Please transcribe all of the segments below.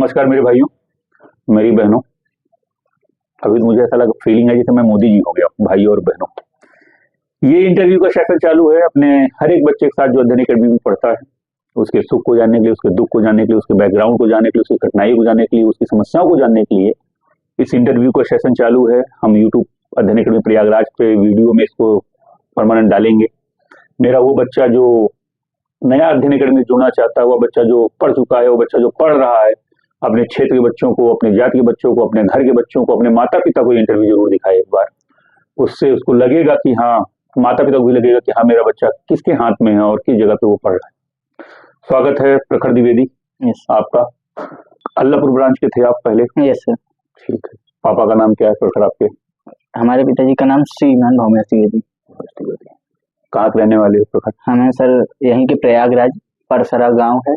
नमस्कार मेरे भाइयों, मेरी बहनों। अभी तो मुझे ऐसा लगा फीलिंग है जैसे मैं मोदी जी हो गया। भाई और बहनों, ये इंटरव्यू का सेशन चालू है अपने हर एक बच्चे के साथ जो अध्ययन अकेडमी में पढ़ता है। उसके सुख को जानने के लिए, उसके दुख को जानने के लिए, उसके बैकग्राउंड को जानने के लिए, उसकी कठिनाई को जानने के लिए, उसकी समस्याओं को जानने के लिए इस इंटरव्यू का सेशन चालू है। हम यूट्यूब अध्ययन अकेडमी प्रयागराज पे वीडियो में इसको परमानेंट डालेंगे। मेरा वो बच्चा जो नया अध्ययन अकेडमी में जुड़ना चाहता है, वो बच्चा जो पढ़ चुका है, वो बच्चा जो पढ़ रहा है, अपने क्षेत्र के बच्चों को, अपने जाति के बच्चों को, अपने घर के बच्चों को, अपने माता पिता को इंटरव्यू जरूर दिखाए एक बार। उससे उसको लगेगा कि हाँ, माता पिता को भी लगेगा कि हाँ, मेरा बच्चा किसके हाथ में है और किस जगह पे वो पढ़ रहा है। स्वागत है प्रखर द्विवेदी आपका। अल्लाहपुर ब्रांच के थे आप पहले? Yes sir. ठीक है। पापा का नाम क्या है प्रखर आपके? हमारे पिताजी का नाम श्रीमान भौमिया द्विवेदी। कहाँ के रहने वाले हो प्रखर? हमें सर यहीं के प्रयागराज परसरा गांव है,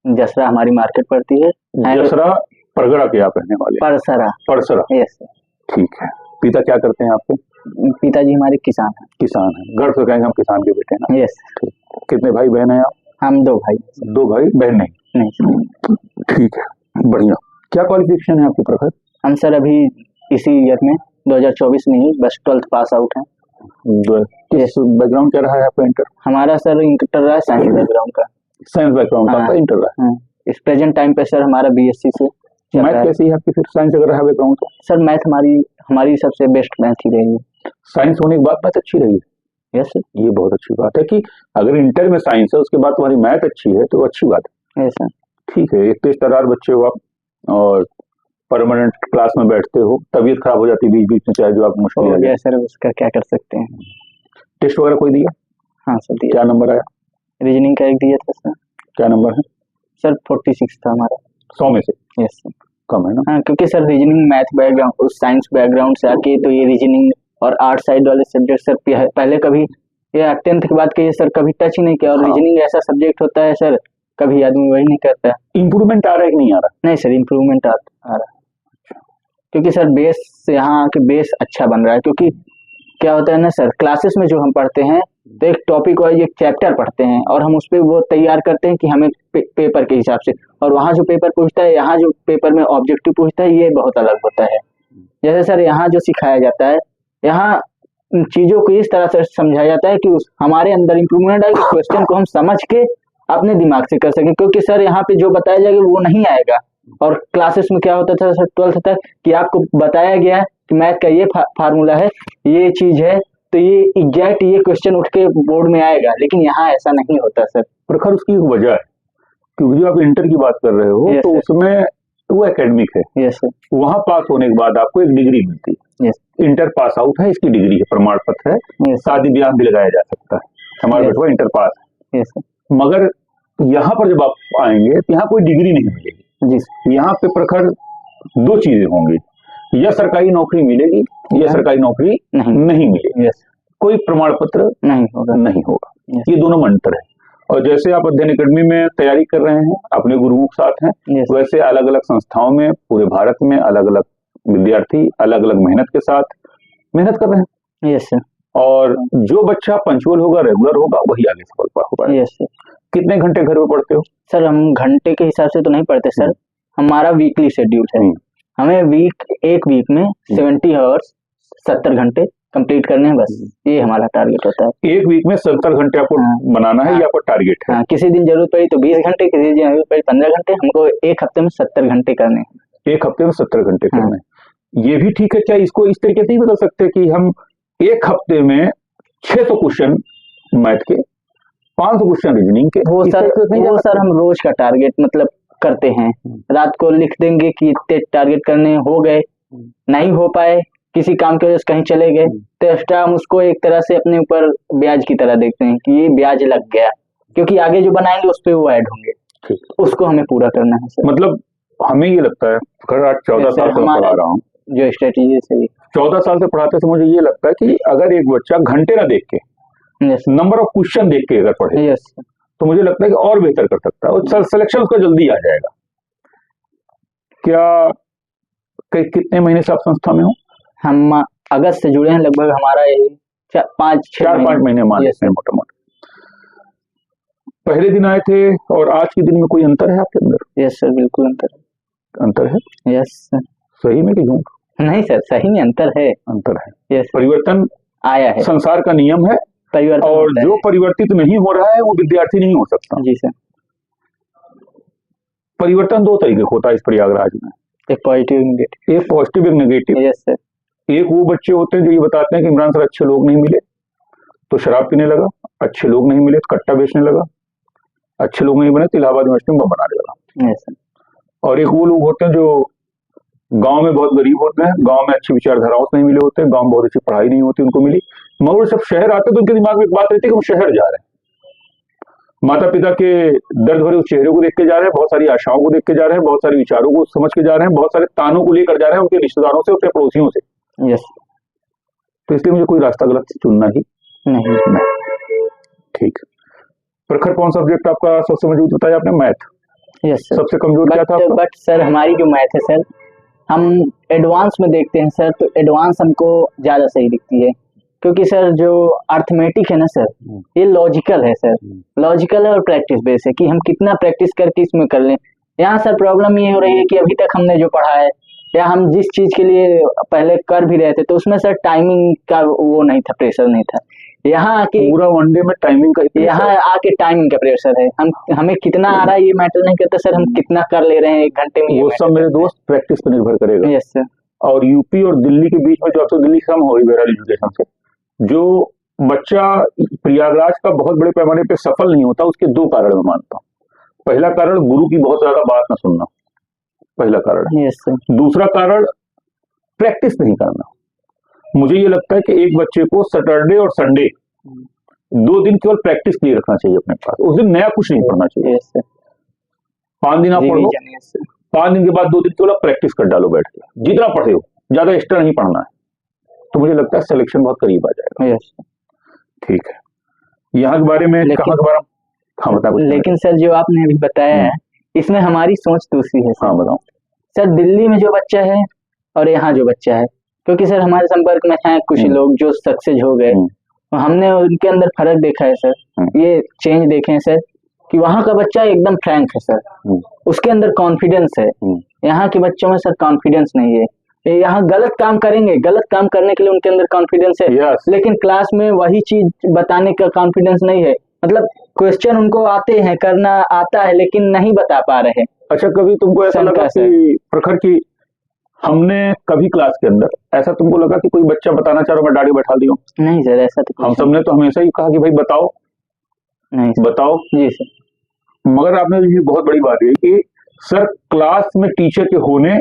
जसरा हमारी मार्केट पड़ती है। जसरा परगड़ा के आप रहने वाले? परसरा। परसरा, यस सर। ठीक है। पिता क्या करते हैं आपके? पिताजी हमारे किसान हैं। किसान है, गर्व से कहेंगे हम किसान के बेटे हैं ना? यस। कितने भाई बहन हैं आप? हम दो भाई। दो भाई बहन नहीं? नहीं। ठीक है, बढ़िया। क्या क्वालिफिकेशन है आपकी प्रखर? हम सर अभी इसी ईयर में 2024 में ही बस 12th पास आउट हैं। किस बैकग्राउंड क्या रहा है आपका इंटर? हमारा सर इंटर रहा है साइंस बैकग्राउंड का। साइंस बैकग्राउंड का इंटर रहा है। इस प्रेजेंट टाइम पे सर हमारा बीएससी से मैथ कैसी है आपकी? फिर साइंस अगर रहा बैकग्राउंड तो सर मैथ हमारी सबसे बेस्ट मैथ ही रही है। साइंस होने के बाद मैथ अच्छी रही है? Yes sir. ये बहुत अच्छी बात है कि अगर इंटर में साइंस है उसके बाद तुम्हारी मैथ अच्छी है तो अच्छी बात है। Yes sir. ठीक है। एक तेज तर्रार बच्चे हो आप और परमानेंट क्लास में बैठते हो, तबीयत खराब हो जाती है बीच बीच में, चाहे जो आप मुश्किल है सर, उसका क्या कर सकते हैं। टेस्ट वगैरह कोई दिया? हाँ सर दिया। क्या नंबर आया? रीजनिंग का एक दिया था सर। क्या नंबर है सर? 46 था हमारा 100 में से। Yes sir. कम है ना? हाँ, क्योंकि सर रीजनिंग मैथ बैकग्राउंड, उस साइंस बैकग्राउंड से आके तो ये रीजनिंग और आर्ट साइड वाले सब्जेक्ट सर पहले कभी ये 10th के बाद के ये सर कभी टच ही नहीं किया। और रीजनिंग ऐसा सब्जेक्ट होता है सर, कभी आदमी वही नहीं करता है। इम्प्रूवमेंट आ रहा है कि नहीं आ रहा? नहीं सर, इम्प्रूवमेंट आ रहा है, क्योंकि सर बेस यहाँ के बेस अच्छा बन रहा है। क्योंकि क्या होता है ना सर, क्लासेस में जो हम पढ़ते हैं तो एक टॉपिक वाइज एक चैप्टर पढ़ते हैं और हम उस पर वो तैयार करते हैं कि हमें पेपर के हिसाब से, और वहाँ जो पेपर पूछता है, यहाँ जो पेपर में ऑब्जेक्टिव पूछता है, ये बहुत अलग होता है। जैसे सर यहाँ जो सिखाया जाता है, यहाँ चीजों को इस तरह से समझाया जाता है कि हमारे अंदर इंप्रूवमेंट आए, कि क्वेश्चन को हम समझ के अपने दिमाग से कर सके। क्योंकि सर यहाँ पे जो बताया जाएगा वो नहीं आएगा। और क्लासेस में क्या होता था सर 12th तक कि आपको बताया गया है कि मैथ का ये फार्मूला है, ये चीज है, तो ये एग्जैक्ट ये क्वेश्चन उठ के बोर्ड में आएगा। लेकिन यहाँ ऐसा नहीं होता सर। प्रखर उसकी एक वजह है, क्योंकि जो आप इंटर की बात कर रहे हो तो उसमें वो एकेडमिक है। Yes sir. वहाँ पास होने के बाद आपको एक डिग्री मिलती है। यस। इंटर पास आउट है, इसकी डिग्री है, प्रमाण पत्र है, शादी ब्याह भी लगाया जा सकता है। हमारा बेटा इंटर पास है। Yes sir. मगर यहाँ पर जब आप आएंगे तो यहाँ कोई डिग्री नहीं मिलेगी जी। यहाँ पे प्रखर दो चीजें होंगी, या सरकारी नौकरी मिलेगी या सरकारी नौकरी नहीं मिलेगी। कोई प्रमाण पत्र नहीं होगा। ये दोनों में अंतर है। और जैसे आप अध्ययन अकेडमी में तैयारी कर रहे हैं, अपने गुरुओं के साथ हैं, वैसे अलग अलग संस्थाओं में पूरे भारत में अलग अलग विद्यार्थी अलग अलग मेहनत के साथ मेहनत कर रहे हैं। Yes sir. और जो बच्चा पंचुअल होगा, रेगुलर होगा, वही आगे सफल होगा। Yes sir. कितने घंटे घर में पढ़ते हो? सर हम घंटे के हिसाब से तो नहीं पढ़ते सर, हमारा वीकली शेड्यूल है। हमें एक वीक में 70 आवर्स 70 घंटे कंप्लीट करने हैं, बस ये हमारा टारगेट होता है। एक वीक में 70 घंटे आपको बनाना है, ये आपका टारगेट है। किसी दिन जरूरत पड़ी तो 20 घंटे, किसी दिन जरूरत पड़ी 15 घंटे। हमको एक हफ्ते में 70 घंटे करने हैं। एक हफ्ते में 70 घंटे करने हैं। ये भी ठीक है। क्या इसको इस तरीके से ही बदल सकते हैं कि हम एक हफ्ते में 600 क्वेश्चन मैथ के, 500 क्वेश्चन रीजनिंग के? वो सर हम रोज का टारगेट मतलब करते हैं। रात को लिख देंगे कि इतने टारगेट करने हो गए, नहीं हो पाए किसी काम की वजह से कहीं चले गए तो एक्स्ट्रा हम उसको एक तरह से अपने ऊपर ब्याज की तरह देखते हैं कि ये ब्याज लग गया, क्योंकि आगे जो बनाएंगे उस पर वो ऐड होंगे, उसको हमें पूरा करना है सर। मतलब हमें ये लगता है, 14 साल से पढ़ा रहा हूँ, जो स्ट्रेटेजी से 14 साल से पढ़ाते से मुझे ये लगता है कि अगर एक बच्चा घंटे ना देख के, नंबर ऑफ क्वेश्चन देख के अगर पढ़े, तो मुझे लगता है कि और बेहतर कर सकता है और सिलेक्शन उसका जल्दी आ जाएगा। क्या कितने महीने से आप संस्था में हो? हम अगस्त से जुड़े हैं, लगभग हमारा 4-5 महीने मान लेते हैं मोटा मोटा। पहले दिन आए थे और आज के दिन में कोई अंतर है आपके अंदर? यस सर, बिल्कुल अंतर है। अंतर है? Yes sir. सही में कि झूठ? नहीं सर, सही में अंतर है। अंतर है। यस, परिवर्तन आया है, संसार का नियम है, परिवर्तन और होता जो है। परिवर्तित नहीं हो रहा है वो विद्यार्थी नहीं हो सकता। जी सर। परिवर्तन दो तरीके का होता है इस प्रयागराज में, एक पॉजिटिव, नेगेटिव। एक पॉजिटिव एक नेगेटिव। Yes sir. एक वो बच्चे होते हैं जो ये बताते हैं कि इमरान सर अच्छे लोग नहीं मिले तो शराब पीने लगा, अच्छे लोग नहीं मिले तो कट्टा बेचने लगा, अच्छे लोग नहीं बने तो इलाहाबाद यूनिवर्सिटी में बम बनाने लगा। Yes sir. और एक वो लोग होते हैं जो गांव में बहुत गरीब होते हैं, गांव में अच्छी विचारधाराओं से नहीं मिले होते हैं, गांव में बहुत अच्छी पढ़ाई नहीं होती उनको मिली, मगर जब शहर आते तो उनके दिमाग में एक बात रहती है कि हम शहर जा रहे हैं, माता पिता के दर्द भरे उस चेहरे को देख के जा रहे हैं, बहुत सारी आशाओं को देख के जा रहे हैं, बहुत सारे विचारों को समझ के जा रहे हैं, बहुत सारे तानों को लेकर जा रहे हैं उनके रिश्तेदारों से, उनके पड़ोसियों से। यस। तो इसलिए मुझे कोई रास्ता गलत चुनना ही नहीं। ठीक। प्रखर कौन सब्जेक्ट आपका सबसे मजबूत बताया आपने? मैथ। Yes sir. सबसे कमजोर क्या था आपका? बट सर हमारी जो मैथ है सर, हम एडवांस में देखते हैं सर, तो एडवांस हमको ज्यादा सही दिखती है, क्योंकि सर जो अर्थमेटिक है ना सर, ये लॉजिकल है सर, लॉजिकल है और प्रैक्टिस बेस है कि हम कितना प्रैक्टिस करके इसमें कर लें। यहाँ सर प्रॉब्लम ये हो रही है कि अभी तक हमने जो पढ़ा है या हम जिस चीज के लिए पहले कर भी रहे थे तो उसमें सर टाइमिंग का वो नहीं था, प्रेशर नहीं था। यहाँ आके पूरा वनडे में टाइमिंग का, यहाँ आके टाइमिंग का प्रेशर है। हमें कितना आ रहा है ये मैटर नहीं करता सर, हम कितना कर ले रहे हैं 1 घंटे में, वो सब मेरे दोस्त प्रैक्टिस पर निर्भर करेगा। Yes sir. और यूपी और दिल्ली के बीच में जो, अब तो दिल्ली कम हो रही बहरहाल एजुकेशन से, जो बच्चा प्रयागराज का बहुत बड़े पैमाने पे सफल नहीं होता, उसके 2 कारण मैं मानता हूँ। पहला कारण गुरु की बहुत ज्यादा बात ना सुनना, पहला कारण। Yes sir. दूसरा कारण प्रैक्टिस नहीं करना। मुझे ये लगता है कि एक बच्चे को सैटरडे और संडे 2 दिन केवल प्रैक्टिस के लिए रखना चाहिए अपने पास, उस दिन नया कुछ नहीं पढ़ना चाहिए। Yes sir. 5 दिन आप पढ़ो, 5 दिन के बाद 2 दिन केवल प्रैक्टिस कर डालो बैठ के, जितना पढ़े हो, ज्यादा एक्स्ट्रा नहीं पढ़ना है, तो मुझे लगता है सिलेक्शन बहुत करीब आ जाएगा। यस। ठीक है, यहाँ के बारे में कहाँ के बारे में? हाँ बताओ। लेकिन सर जो आपने अभी बताया है इसमें हमारी सोच दूसरी है सर। हाँ बताओ। सर दिल्ली में जो बच्चा है और यहाँ जो बच्चा है, क्योंकि सर हमारे संपर्क में हैं कुछ लोग जो सक्सेस हो गए, तो हमने उनके अंदर फर्क देखा है सर, ये चेंज देखे हैं सर कि वहाँ का बच्चा एकदम फ्रैंक है सर, उसके अंदर कॉन्फिडेंस है। यहाँ के बच्चों में सर कॉन्फिडेंस नहीं है, यहाँ गलत काम करेंगे, गलत काम करने के लिए उनके अंदर कॉन्फिडेंस है, लेकिन क्लास में वही चीज बताने का कॉन्फिडेंस नहीं है। मतलब क्वेश्चन उनको आते हैं, करना आता है, लेकिन नहीं बता पा रहे। अच्छा, कभी तुमको ऐसा लगा कि प्रखर की हमने कभी क्लास के अंदर ऐसा तुमको लगा कि कोई बच्चा बताना चाह रहा मैं दाढ़ी बैठा दिया? नहीं सर, ऐसा तो हम सबने तो हमेशा ही कहा कि भाई बताओ, नहीं बताओ। जी सर। मगर आपने ये बहुत बड़ी बात है कि सर क्लास में टीचर के होने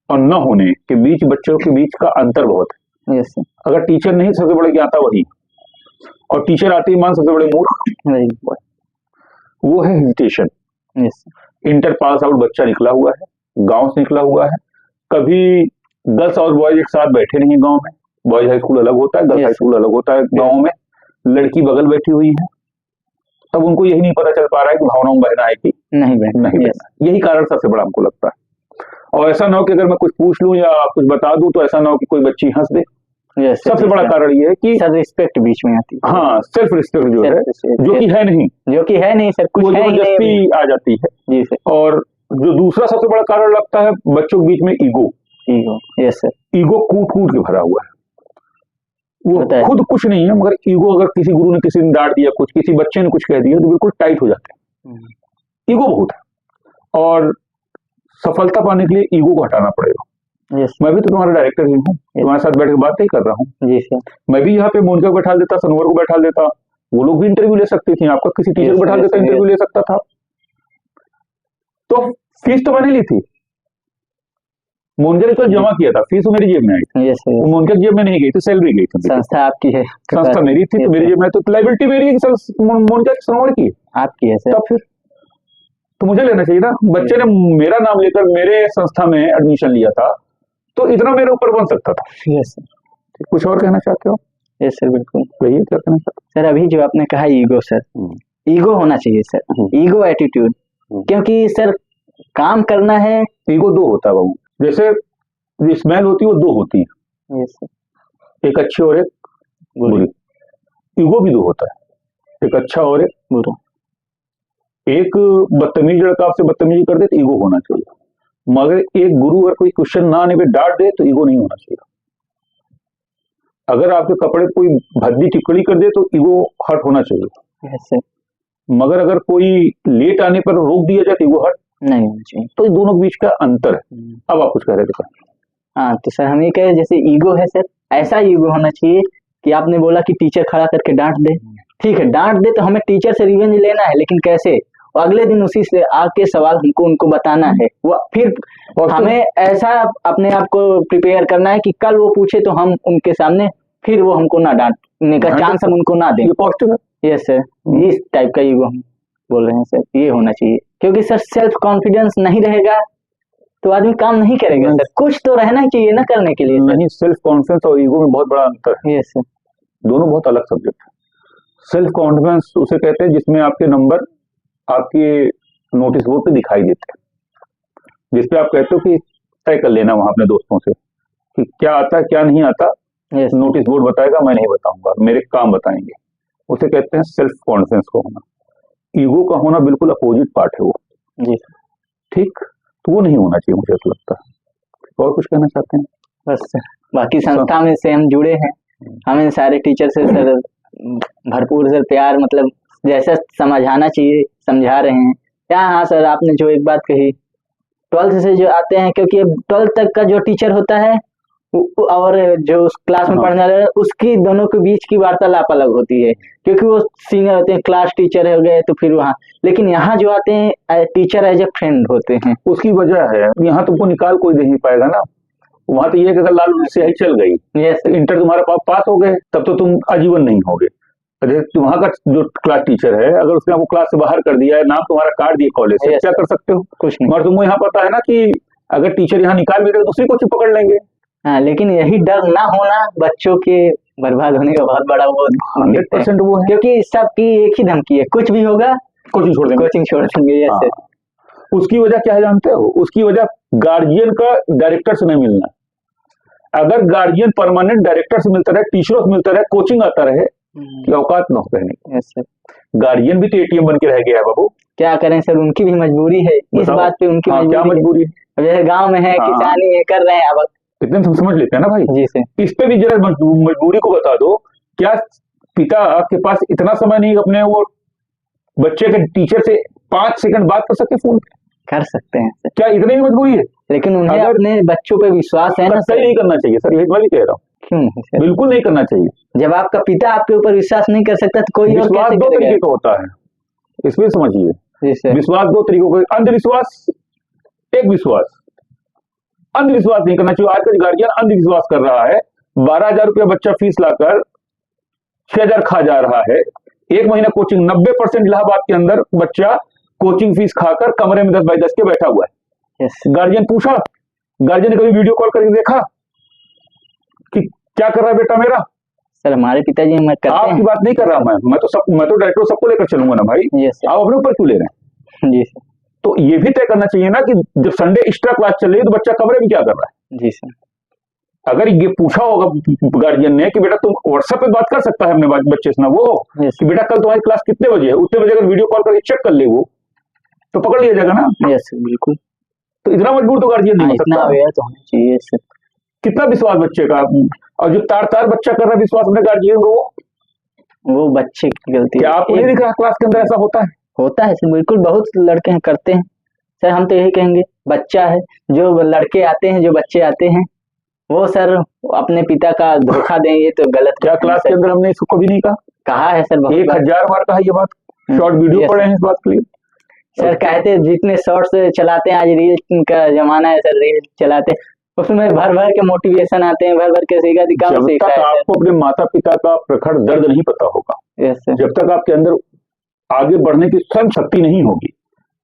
और न होने के बीच, बच्चों के बीच का अंतर बहुत है। Yes sir. अगर टीचर नहीं सबसे बड़े ज्ञाता वही, और टीचर आते ही मान सबसे बड़े मूर्ख, वो है hesitation. Yes. Inter pass out बच्चा निकला हुआ है, गांव से निकला हुआ है, कभी गर्ल्स और बॉयज एक साथ बैठे नहीं गांव में, बॉयज हाई स्कूल अलग होता है, गर्ल्स हाई स्कूल अलग होता है, गांव में लड़की बगल बैठी हुई है, तब उनको यही नहीं पता चल पा रहा है कि भावनाओं में बहना है कि नहीं बहना। यही कारण सबसे बड़ा हमको लगता है। और ऐसा ना हो कि अगर मैं कुछ पूछ लूं या कुछ बता दूं तो ऐसा ना हो कि कोई बच्ची हंस दे। सबसे बड़ा कारण ये है कि सेल्फ रिस्पेक्ट बीच में आती है। हाँ, सेल्फ रिस्पेक्ट जो है, जो कि है नहीं सर, कुछ जबरदस्ती आ जाती है जी सर। और जो दूसरा सबसे बड़ा कारण लगता है बच्चों के बीच में, ईगो। Yes sir. ईगो कूट कूट के भरा हुआ है, वो खुद कुछ नहीं है, मगर ईगो, अगर किसी गुरु ने किसी ने डांट दिया, कुछ किसी बच्चे ने कुछ कह दिया तो बिल्कुल टाइट हो जाते हैं। ईगो बहुत है, और सफलता पाने के लिए ईगो को हटाना पड़ेगा। मैं भी तो तुम्हारा डायरेक्टर ही हूँ, तुम्हारे साथ बैठ के बात ही कर रहा हूँ जी सर। मैं भी यहाँ पे मोनिका को बैठा देता, सनवर को बैठा देता, वो लोग भी इंटरव्यू ले सकती थी, आपका किसी टीचर को बैठा देता, इंटरव्यू ले सकता था। तो फीस तो मैंने ली थी, मोनिका ने कल जमा किया था, फीस मेरी जेब में आई थी, वो मोनिका जेब में नहीं गई थी, सैलरी गई थी। संस्था आपकी है, संस्था मेरी थी, तो मेरी जेब में, तो लाइबिलिटी मेरी है, मोनिका सनवर की आपकी है। तब फिर तो मुझे लेना चाहिए ना, बच्चे ने मेरा नाम लेकर मेरे संस्था में एडमिशन लिया था, तो इतना मेरे ऊपर बन सकता था। Yes sir. कुछ और कहना चाहते हो? यस सर, बिल्कुल। कहिए क्या कहना चाहते सर? अभी जो आपने कहा ईगो सर, ईगो होना चाहिए सर, ईगो एटीट्यूड, क्योंकि सर काम करना है। ईगो 2 होता है बाबू, जैसे स्मेल होती है वो 2 होती है। Yes sir. एक अच्छी और एक बुरी। ईगो भी 2 होता है, एक अच्छा और एक बुरा। एक बदतमीज लड़का आपसे बदतमीजी कर दे तो ईगो होना चाहिए, मगर एक गुरु अगर कोई क्वेश्चन ना आने पे डांट दे तो ईगो नहीं होना चाहिए। अगर आपके कपड़े कोई भद्दी टिप्पणी कर दे तो ईगो हर्ट होना चाहिए। Yes sir. मगर अगर कोई लेट आने पर रोक दिया जाए तो ईगो हर्ट नहीं होना चाहिए। तो दोनों के बीच का अंतर है। अब आप कुछ कह रहे थे। हाँ, तो सर हम ये कहे जैसे ईगो है सर, ऐसा ईगो होना चाहिए कि आपने बोला कि टीचर खड़ा करके डांट दे, ठीक है डांट दे तो हमें टीचर से रिवेंज लेना है, लेकिन कैसे? और अगले दिन उसी से आके सवाल हमको उनको बताना है, वो फिर हमें ऐसा अपने आप को प्रिपेयर करना है कि कल वो पूछे तो हम उनके सामने फिर वो हमको ना डांटने का चांस हम उनको ना दें। ये पॉजिटिव है। यस सर, इस टाइप का ईगो हम बोल रहे हैं सर, ये होना चाहिए। क्योंकि सर सेल्फ कॉन्फिडेंस नहीं रहेगा तो आदमी काम नहीं करेगा सर, कुछ तो रहना ही चाहिए ना करने के लिए। नहीं, सेल्फ कॉन्फिडेंस और ईगो में बहुत बड़ा अंतर है। Yes sir. दोनों बहुत अलग सब्जेक्ट है। सेल्फ कॉन्फिडेंस उसे कहते हैं जिसमें आपके नंबर आपके नोटिस बोर्ड पे दिखाई देते हैं, जिसपे आप कहते हो कि तय कर लेना वहां अपने दोस्तों से कि क्या आता है क्या नहीं आता। नोटिस बोर्ड बताएगा, मैं नहीं बताऊंगा, मेरे काम बताएंगे। उसे कहते हैं सेल्फ कॉन्फिडेंस को होना। ईगो का होना बिल्कुल अपोजिट पार्ट है वो। जी ठीक, तो वो नहीं होना चाहिए, मुझे ऐसा लगता है। और कुछ कहना चाहते हैं? बस सर, बाकी संस्था में से हम जुड़े हैं, हमें सारे टीचर से सर भरपूर सर प्यार, मतलब जैसा समझाना चाहिए समझा रहे हैं। हाँ सर, आपने जो एक बात कही 12th से जो आते हैं, क्योंकि 12th तक का जो टीचर होता है और जो उस क्लास में पढ़ने वाला है उसकी दोनों के बीच की वार्तालाप अलग होती है, क्योंकि वो सीनियर होते हैं, क्लास टीचर हो गए तो फिर वहाँ, लेकिन यहाँ जो आते हैं टीचर एज ए फ्रेंड होते हैं। उसकी वजह है यहाँ तुमको निकाल कोई दे नहीं पाएगा ना। वहां तो ये कि अगर लाल स्याही चल गई, इंटर तुम्हारा पास हो गए, तब तो तुम आजीवन नहीं होगे। वहां का जो क्लास टीचर है अगर उसने आपको क्लास से बाहर कर दिया है, नाम तुम्हारा काट दिया कॉलेज से, क्या कर सकते हो? कुछ नहीं। मगर तुमको यहाँ पता है ना कि अगर टीचर यहाँ निकाल भी दे तो दूसरी को पकड़ लेंगे। हाँ, लेकिन यही डर ना होना बच्चों के बर्बाद होने का बहुत बड़ा वो 100% वो है, क्योंकि सबकी एक ही धमकी है, कुछ भी होगा कोचिंग छोड़ देंगे, कोचिंग छोड़ देंगे। Yes sir. उसकी वजह क्या है जानते हो? उसकी वजह गार्जियन का डायरेक्टर से नहीं मिलना। अगर गार्जियन परमानेंट डायरेक्टर से मिलता रहे, टीचरों से मिलता रहे, कोचिंग आता रहे, की औकात न हो कहने। Yes sir. गार्जियन भी तो एटीएम बन के रह गया है बाबू। क्या करें सर, उनकी भी मजबूरी है इस बात पे, उनकी क्या मजबूरी है? जैसे गांव में है, किसानी है, कर रहे हैं, अब इतने तुम समझ लेते हैं ना भाई। जी सर। इस पे भी जरा मजबूरी को बता दो। क्या पिता के पास इतना समय नहीं अपने वो बच्चे के टीचर से 5 सेकंड बात कर सकते फोन पे? कर सकते हैं सर। क्या इतनी मजबूरी है? लेकिन उन्हें अपने बच्चों पे विश्वास है ना सर। नहीं करना चाहिए सर, यही मैं भी कह रहा हूँ। क्यों नहीं सर? बिल्कुल नहीं करना चाहिए। जब आपका पिता आपके ऊपर विश्वास नहीं कर सकता तो कोई और विश्वास कैसे दो करेगा? तरीके का होता है, इसमें समझिए। विश्वास दो तरीकों का, अंधविश्वास एक विश्वास। अंधविश्वास नहीं करना चाहिए। आज का गार्जियन अंधविश्वास कर रहा है। 12,000 रुपया बच्चा फीस लाकर 6,000 खा जा रहा है। एक महीना कोचिंग, 90% इलाहाबाद के अंदर बच्चा कोचिंग फीस खाकर कमरे में 10 बाई 10 के बैठा हुआ है। गार्जियन पूछा, गार्जियन ने कभी वीडियो कॉल करके देखा कि क्या कर रहा है बेटा मेरा? सर हमारे पिताजी मैं करते आपकी बात नहीं कर रहा मैं तो डायरेक्टर सबको लेकर चलूंगा ना भाई। आप अपने ऊपर क्यों ले रहे हैं? जी सर। तो ये भी तय करना चाहिए ना कि जब संडे एक्स्ट्रा क्लास चल रही है तो बच्चा कमरे में क्या कर रहा है? जी सर। अगर ये पूछा होगा गार्जियन ने कि बेटा तुम व्हाट्सएप पे बात कर सकता है अपने बच्चे से ना, वो कि बेटा कल तुम्हारी क्लास कितने बजे है, उतने बजे अगर वीडियो कॉल करके चेक कर ले वो तो पकड़ लिया जाएगा ना। यस सर, बिल्कुल। तो इतना मजबूर तो गार्जियन नहीं हो सकता। अवेयर तो होना चाहिए सर। कितना विश्वास बच्चे का, और जो तार बच्चा कर रहा है विश्वास अपने गार्जियन को, वो बच्चे की गलती। क्या आपको नहीं दिख रहा क्लास के अंदर ऐसा होता है? होता है सर, बिल्कुल, बहुत लड़के हैं करते हैं सर। हम तो यही कहेंगे, बच्चा है, जो लड़के आते हैं, जो बच्चे आते हैं, वो सर अपने पिता का धोखा दें, ये तो गलत। क्या क्लास के अंदर हमने इसको कभी नहीं कहा है सर? 1000 बार कहा ये बात। शॉर्ट वीडियो पड़े हैं इस बात के लिए सर। कहते हैं जितने शॉर्ट्स चलाते हैं, आज रील का जमाना है सर, रील चलाते हैं, उसमें भर भर के मोटिवेशन आते हैं, भर भर के सीखा दिखाओ। जब तक आपको अपने माता पिता का प्रखर दर्द नहीं पता होगा, जब तक आपके अंदर आगे बढ़ने की स्वयं शक्ति नहीं होगी,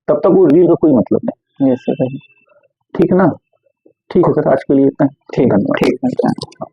तब तक वो रील का कोई मतलब नहीं। ठीक ना? ठीक है सर, आज के लिए इतना। ठीक, धन्यवाद। ठीक है।